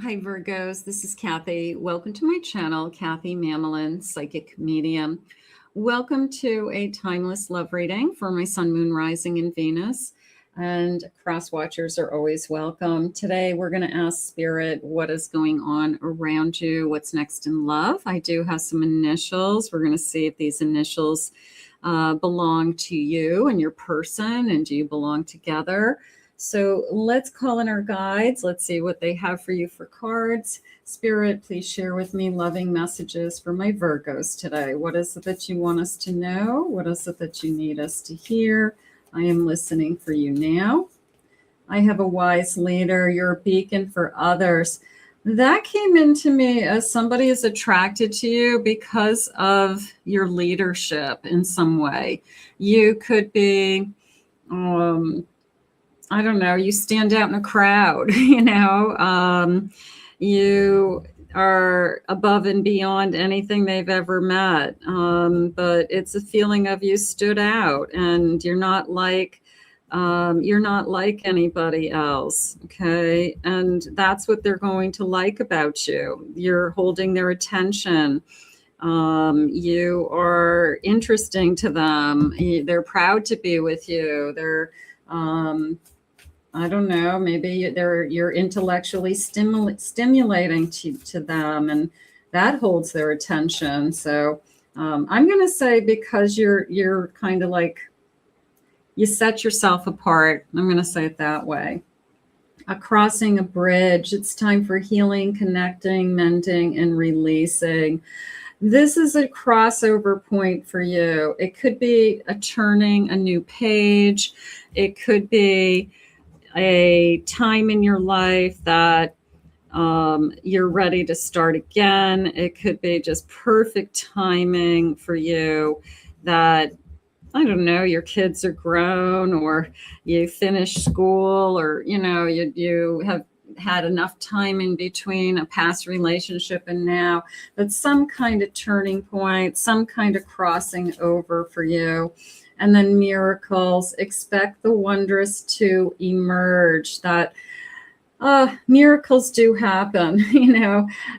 Hi, Virgos. This is Kathy. Welcome to my channel, Kathy Mamolen, Psychic Medium. Welcome to a timeless love reading for my Sun, Moon, Rising, and Venus. And cross watchers are always welcome. Today, we're going to ask Spirit what is going on around you, what's next in love. I do have some initials. We're going to see if these initials belong to you and your person, and do you belong together? So let's call in our guides. Let's see what they have for you for cards. Spirit, please share with me loving messages for my Virgos today. What is it that you want us to know? What is it that you need us to hear? I am listening for you now. I have a wise leader. You're a beacon for others. That came into me as somebody is attracted to you because of your leadership in some way. You could be... I don't know, you stand out in a crowd, you are above and beyond anything they've ever met. But it's a feeling of you stood out and you're not like anybody else. Okay. And that's what they're going to like about you. You're holding their attention. You are interesting to them. They're proud to be with you. They're, I don't know, maybe you're intellectually stimulating to them, and that holds their attention. So I'm going to say, because you're kind of like, you set yourself apart. I'm going to say it that way. Crossing a bridge. It's time for healing, connecting, mending, and releasing. This is a crossover point for you. It could be a turning a new page. It could be a time in your life that you're ready to start again. It could be just perfect timing for you that, I don't know, your kids are grown, or you finished school, or, you have had enough time in between a past relationship and now. That's some kind of turning point, some kind of crossing over for you. And then miracles. Expect the wondrous to emerge. That miracles do happen,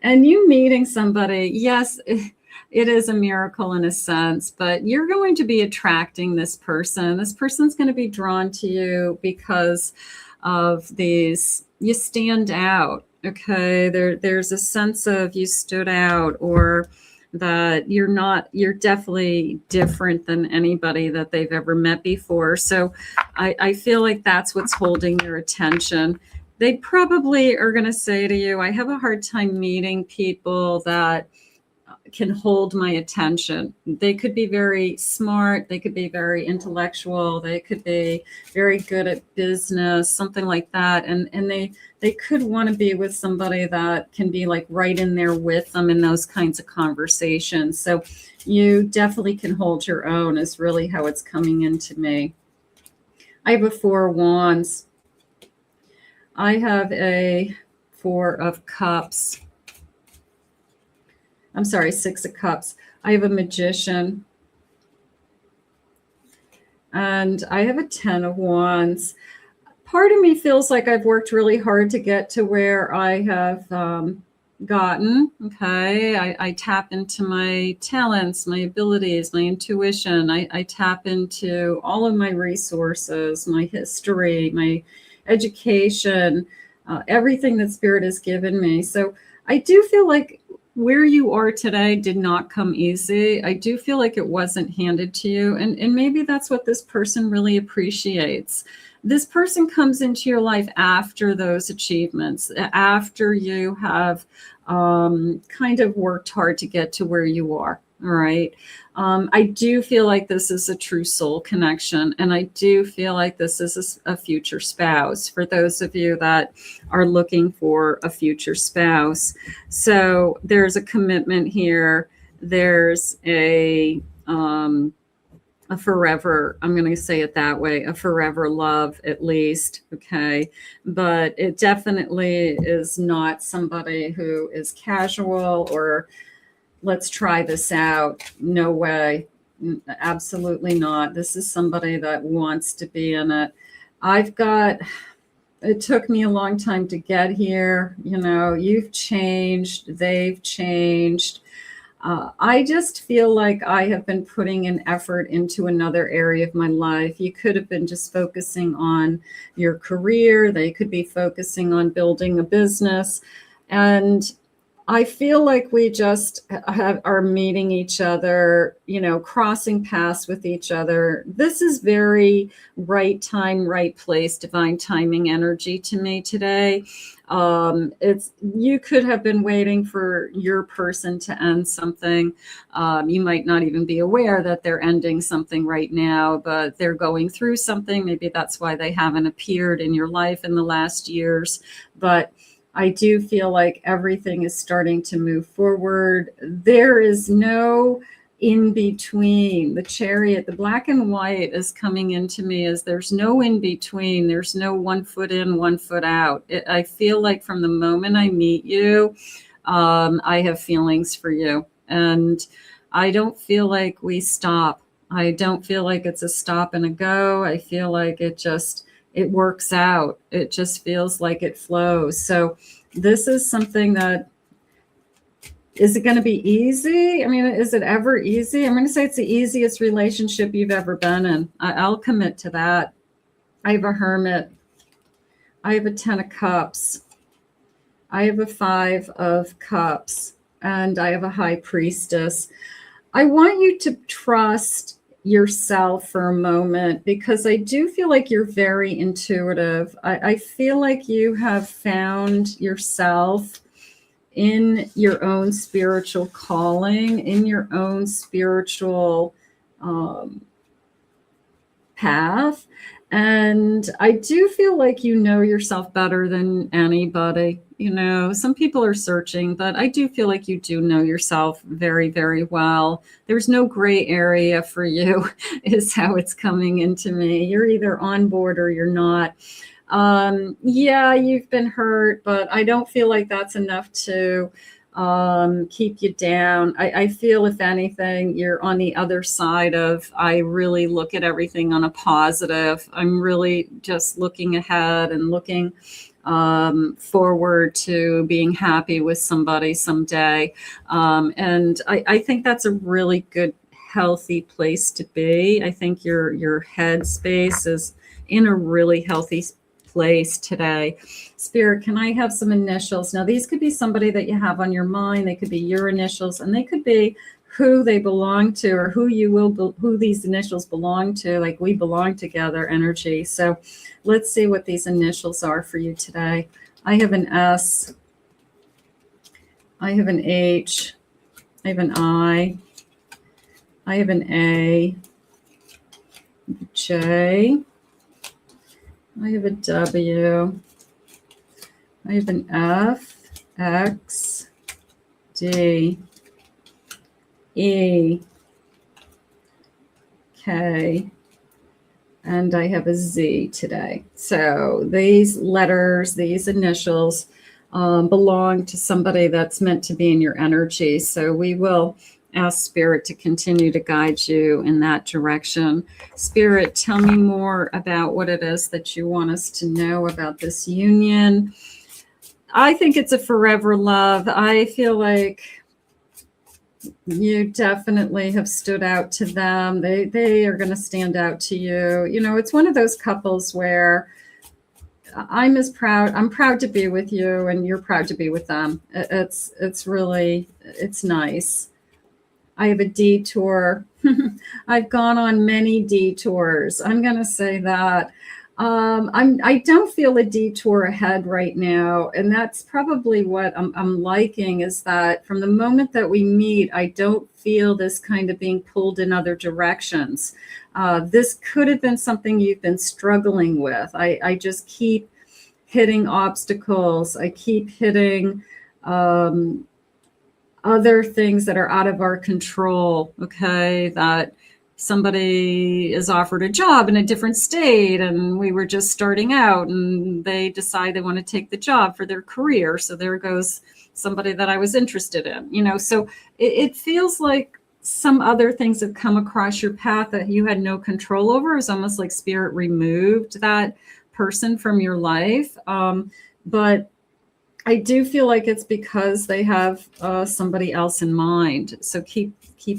and you meeting somebody, yes, it is a miracle in a sense, but you're going to be attracting this person. This person's going to be drawn to you because of these, you stand out. Okay. There's a sense of you stood out, or that you're definitely different than anybody that they've ever met before. So I feel like that's what's holding their attention. They probably are going to say to you, I have a hard time meeting people that can hold my attention. They could be very smart. They could be very intellectual. They could be very good at business, something like that. And they could want to be with somebody that can be like right in there with them in those kinds of conversations. So you definitely can hold your own, is really how it's coming into me. I have a 4 of Wands. I have a 4 of Cups. I'm sorry, 6 of Cups. I have a Magician. And I have a 10 of Wands. Part of me feels like I've worked really hard to get to where I have gotten. Okay. I tap into my talents, my abilities, my intuition. I tap into all of my resources, my history, my education, everything that Spirit has given me. So I do feel like where you are today did not come easy. I do feel like it wasn't handed to you. And maybe that's what this person really appreciates. This person comes into your life after those achievements, after you have kind of worked hard to get to where you are. All right. I do feel like this is a true soul connection. And I do feel like this is a future spouse for those of you that are looking for a future spouse. So there's a commitment here. There's a forever, I'm going to say it that way, a forever love at least. Okay. But it definitely is not somebody who is casual or let's try this out. No way. Absolutely not. This is somebody that wants to be in it. I've got it took me a long time to get here. You know, you've changed, they've changed. I just feel like I have been putting an effort into another area of my life. You could have been just focusing on your career. They could be focusing on building a business. And I feel like we just are meeting each other, you know, crossing paths with each other. This is very right time, right place, divine timing energy to me today. It's, you could have been waiting for your person to end something. You might not even be aware that they're ending something right now, but they're going through something. Maybe that's why they haven't appeared in your life in the last years. But I do feel like everything is starting to move forward. There is no in between. The Chariot, the black and white is coming into me as there's no in between. There's no 1 foot in, 1 foot out. I feel like from the moment I meet you, I have feelings for you. And I don't feel like we stop. I don't feel like it's a stop and a go. I feel like it works out. It just feels like it flows. So this is something that, is it going to be easy? I mean, is it ever easy? I'm going to say it's the easiest relationship you've ever been in. I'll commit to that. I have a Hermit. I have a 10 of Cups. I have a 5 of Cups. And I have a High Priestess. I want you to trust yourself for a moment, because I do feel like you're very intuitive. I feel like you have found yourself in your own spiritual calling, in your own spiritual path. And I do feel like you know yourself better than anybody. You know, some people are searching, but I do feel like you do know yourself very, very well. There's no gray area for you, is how it's coming into me. You're either on board or you're not. Yeah, you've been hurt, but I don't feel like that's enough to keep you down. I feel, if anything, you're on the other side of, I really look at everything on a positive. I'm really just looking ahead and looking forward to being happy with somebody someday. And I think that's a really good, healthy place to be. I think your head space is in a really healthy place today. Spirit, can I have some initials? Now, these could be somebody that you have on your mind. They could be your initials, and they could be who they belong to, or who these initials belong to, like we belong together energy. So let's see what these initials are for you today. I have an S. I have an H. I have an I. I have an A. J. I have a W. I have an F, X, D, E, K, and I have a Z today. So these letters, these initials belong to somebody that's meant to be in your energy. So we will ask Spirit to continue to guide you in that direction. Spirit, tell me more about what it is that you want us to know about this union. I think it's a forever love. I feel like you definitely have stood out to them. They are going to stand out to you. You know, it's one of those couples where I'm proud to be with you, and you're proud to be with them. It's really, it's nice. I have a detour. I've gone on many detours. I'm going to say that. I don't feel a detour ahead right now. And that's probably what I'm liking, is that from the moment that we meet, I don't feel this kind of being pulled in other directions. This could have been something you've been struggling with. I just keep hitting obstacles. I keep hitting other things that are out of our control. Okay, that somebody is offered a job in a different state, and we were just starting out, and they decide they want to take the job for their career. So there goes somebody that I was interested in, you know. So it feels like some other things have come across your path that you had no control over. It's almost like Spirit removed that person from your life. But I do feel like it's because they have somebody else in mind. So keep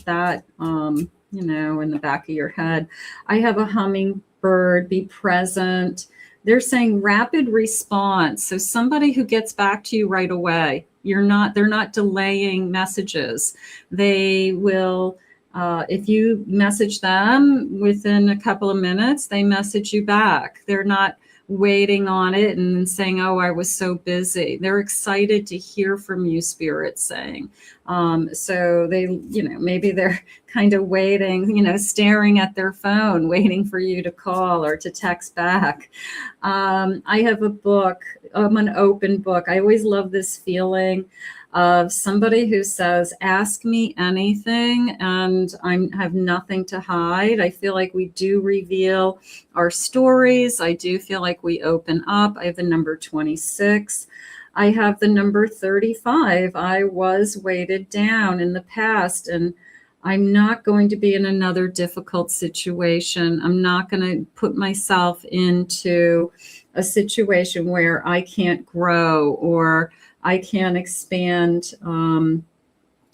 that, you know, in the back of your head. I have a hummingbird, be present. They're saying rapid response. So somebody who gets back to you right away. They're not delaying messages. They will, if you message them within a couple of minutes, they message you back. They're not waiting on it and saying, oh, I was so busy. They're excited to hear from you, Spirit saying. So they, you know, maybe they're kind of waiting, you know, staring at their phone, waiting for you to call or to text back. I have a book. I'm an open book. I always love this feeling of somebody who says, ask me anything, and I have nothing to hide. I feel like we do reveal our stories. I do feel like we open up. I have the number 26. I have the number 35. I was weighted down in the past, and I'm not going to be in another difficult situation. I'm not going to put myself into a situation where I can't grow or I can't expand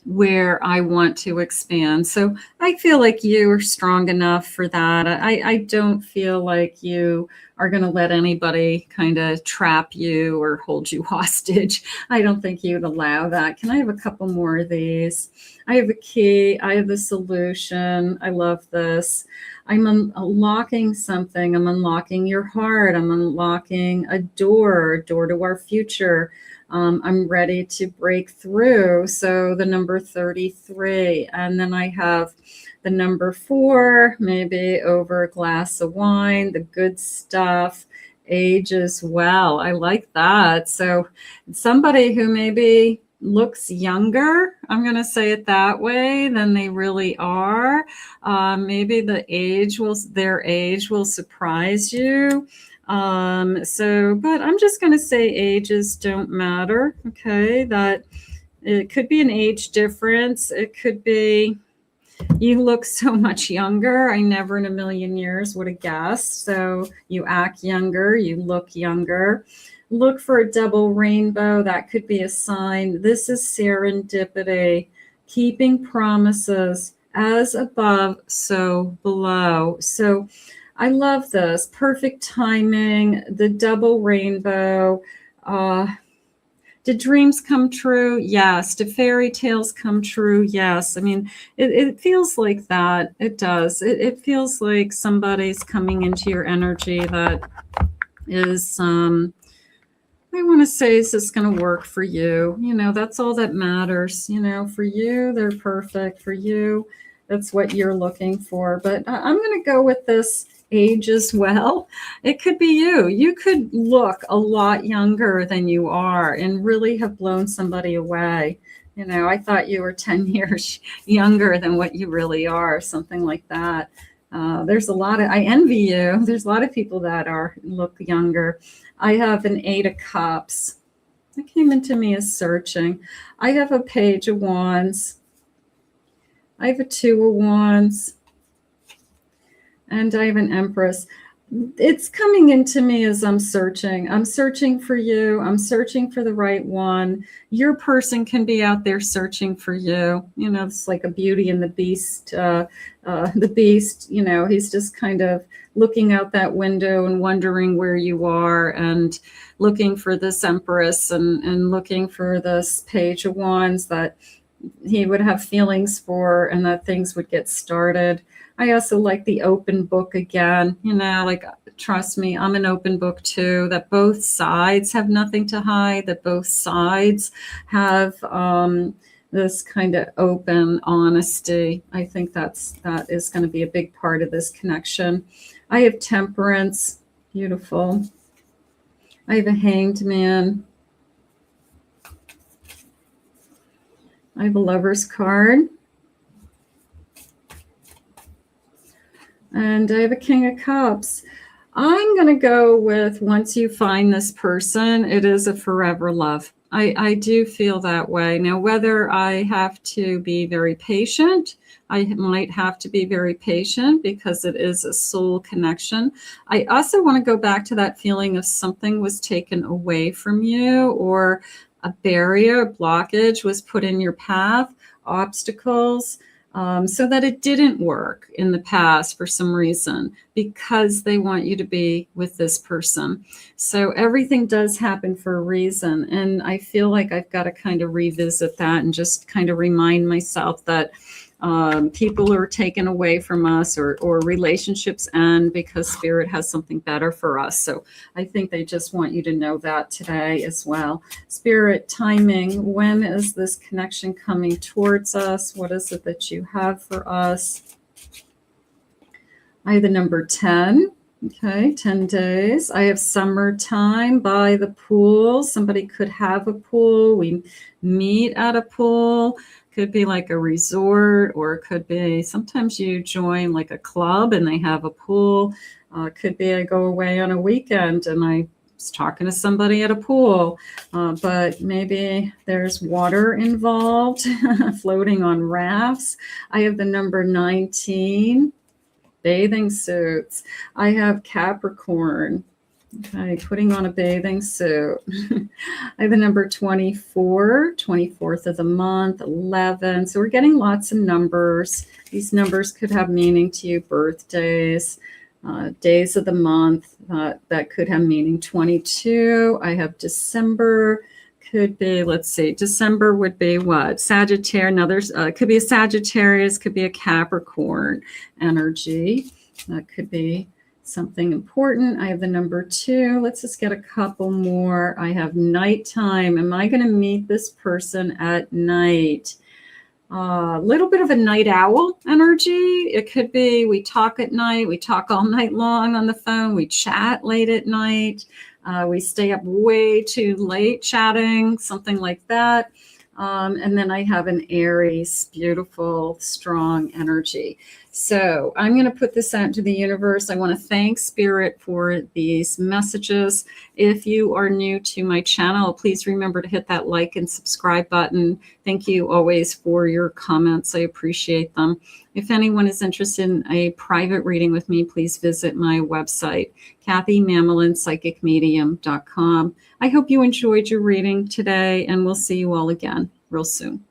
where I want to expand. So I feel like you are strong enough for that. I don't feel like you are going to let anybody kind of trap you or hold you hostage. I don't think you'd allow that. Can I have a couple more of these? I have a key. I have a solution. I love this. I'm unlocking something. I'm unlocking your heart. I'm unlocking a door to our future. I'm ready to break through. So the number 33. And then I have the number 4, maybe over a glass of wine, the good stuff, age as well. I like that. So somebody who maybe looks younger, I'm going to say it that way, than they really are. Maybe their age will surprise you. But I'm just going to say ages don't matter. Okay. That it could be an age difference. It could be, you look so much younger. I never in a million years would have guessed. So you act younger, you look younger. Look for a double rainbow. That could be a sign. This is serendipity, keeping promises, as above, so below. So I love this. Perfect timing, the double rainbow. Did dreams come true? Yes. Did fairy tales come true? Yes. I mean, it feels like that. It does. It feels like somebody's coming into your energy that is, I want to say, is this going to work for you? You know, that's all that matters. You know, for you, they're perfect. For you, that's what you're looking for. But I'm going to go with this age as well. It could be you. You could look a lot younger than you are and really have blown somebody away. You know, I thought you were 10 years younger than what you really are, something like that. There's a lot of, I envy you. There's a lot of people that look younger. I have an 8 of Cups. That came into me as searching. I have a Page of Wands. I have a 2 of Wands. And I have an Empress. It's coming into me as I'm searching. I'm searching for you. I'm searching for the right one. Your person can be out there searching for you. You know, it's like a Beauty and the Beast. The Beast, you know, he's just kind of looking out that window and wondering where you are and looking for this Empress and looking for this Page of Wands that he would have feelings for and that things would get started. I also like the open book again, you know, like, trust me, I'm an open book too, that both sides have nothing to hide, that both sides have this kind of open honesty. I think that is going to be a big part of this connection. I have Temperance, beautiful. I have a Hanged Man. I have a Lover's card. And I have a King of Cups. I'm going to go with, once you find this person, it is a forever love. I do feel that way. Now, whether I have to be very patient, I might have to be very patient because it is a soul connection. I also want to go back to that feeling of something was taken away from you, or a barrier, a blockage was put in your path, obstacles, so that it didn't work in the past for some reason, because they want you to be with this person. So everything does happen for a reason. And I feel like I've got to kind of revisit that and just kind of remind myself that people are taken away from us, or relationships end because spirit has something better for us. So I think they just want you to know that today as well. Spirit timing, when is this connection coming towards us? What is it that you have for us? I have the number 10. Okay, 10 days. I have summertime by the pool. Somebody could have a pool. We meet at a pool. Could be like a resort, or it could be sometimes you join like a club and they have a pool. Could be I go away on a weekend and I was talking to somebody at a pool, but maybe there's water involved, floating on rafts. I have the number 19, bathing suits. I have Capricorn. Okay, putting on a bathing suit. I have the number 24, 24th of the month, 11. So we're getting lots of numbers. These numbers could have meaning to you. Birthdays, days of the month, that could have meaning. 22. I have December. Could be, let's see, December would be what? Sagittarius. Now there's, could be a Sagittarius, could be a Capricorn energy. That could be something important. I have the number 2. Let's just get a couple more. I have nighttime. Am I going to meet this person at night? A little bit of a night owl energy. It could be we talk at night. We talk all night long on the phone. We chat late at night. We stay up way too late chatting, something like that. And then I have an Aries, beautiful, strong energy. So I'm going to put this out into the universe. I want to thank Spirit for these messages. If you are new to my channel, please remember to hit that like and subscribe button. Thank you always for your comments. I appreciate them. If anyone is interested in a private reading with me, please visit my website, KathyMamolenPsychicMedium.com. I hope you enjoyed your reading today, and we'll see you all again real soon.